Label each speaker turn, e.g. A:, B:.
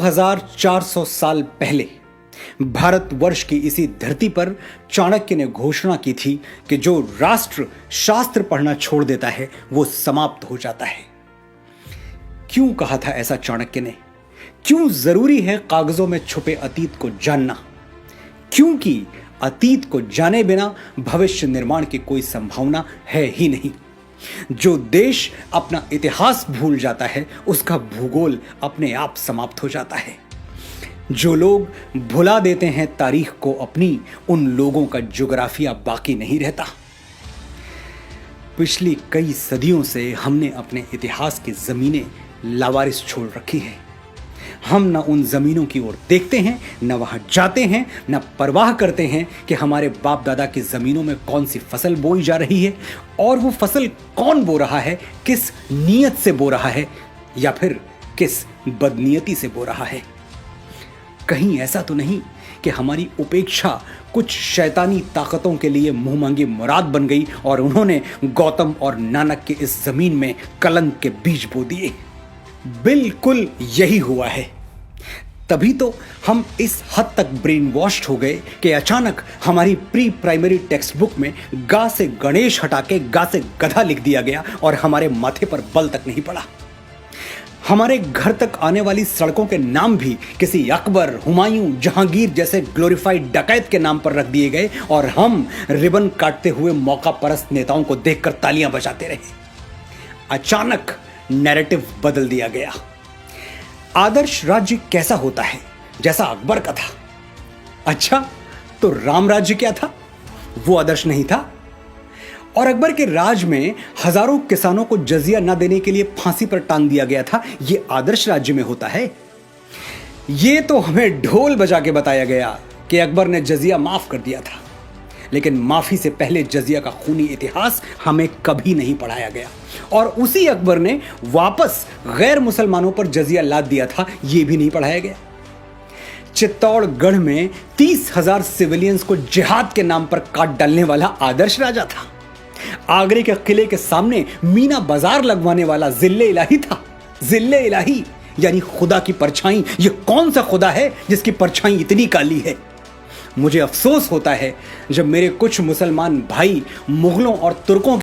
A: 2400 साल पहले भारतवर्ष की इसी धरती पर चाणक्य ने घोषणा की थी कि जो राष्ट्र शास्त्र पढ़ना छोड़ देता है वो समाप्त हो जाता है। क्यों कहा था ऐसा चाणक्य ने? क्यों जरूरी है कागजों में छुपे अतीत को जानना? क्योंकि अतीत को जाने बिना भविष्य निर्माण की कोई संभावना है ही नहीं। जो देश अपना इतिहास भूल जाता है उसका भूगोल अपने आप समाप्त हो जाता है। जो लोग भुला देते हैं तारीख को अपनी, उन लोगों का ज्योग्राफिया बाकी नहीं रहता। पिछली कई सदियों से हमने अपने इतिहास की जमीनें लावारिस छोड़ रखी हैं। हम न उन जमीनों की ओर देखते हैं, न वहां जाते हैं, न परवाह करते हैं कि हमारे बाप दादा की जमीनों में कौन सी फसल बोई जा रही है और वो फसल कौन बो रहा है, किस नीयत से बो रहा है या फिर किस बदनीयती से बो रहा है। कहीं ऐसा तो नहीं कि हमारी उपेक्षा कुछ शैतानी ताकतों के लिए मुंह मांगी मुराद बन गई और उन्होंने गौतम और नानक के इस जमीन में कलंक के बीज बो दिए। बिल्कुल यही हुआ है। तभी तो हम इस हद तक ब्रेन वॉश्ड हो गए कि अचानक हमारी प्री प्राइमरी टेक्स्ट बुक में गा से गणेश हटा के गा से गधा लिख दिया गया और हमारे माथे पर बल तक नहीं पड़ा। हमारे घर तक आने वाली सड़कों के नाम भी किसी अकबर, हुमायूं, जहांगीर जैसे ग्लोरीफाइड डकैत के नाम पर रख दिए गए और हम रिबन काटते हुए मौका परस्त नेताओं को देखकर तालियां बजाते रहे। अचानक नैरेटिव बदल दिया गया। आदर्श राज्य कैसा होता है? जैसा अकबर का था। अच्छा, तो राम राज्य क्या था? वो आदर्श नहीं था। और अकबर के राज में हजारों किसानों को जजिया न देने के लिए फांसी पर टांग दिया गया था। ये आदर्श राज्य में होता है? ये तो हमें ढोल बजा के बताया गया कि अकबर ने जजिया माफ कर दिया था, लेकिन माफी से पहले जजिया का खूनी इतिहास हमें कभी नहीं पढ़ाया गया। और उसी अकबर ने वापस गैर मुसलमानों पर जजिया लाद दिया था, यह भी नहीं पढ़ाया गया। चित्तौड़गढ़ में 30,000 सिविलियंस को जिहाद के नाम पर काट डालने वाला आदर्श राजा था। आगरे के किले के सामने मीना बाजार लगवाने वाला जिल्ले इलाही था। जिल्ले इलाही यानी खुदा की परछाई। यह कौन सा खुदा है जिसकी परछाई इतनी काली है? मुझे अफसोस होता है जब मेरे कुछ मुसलमान भाई मुगलों और तुर्कों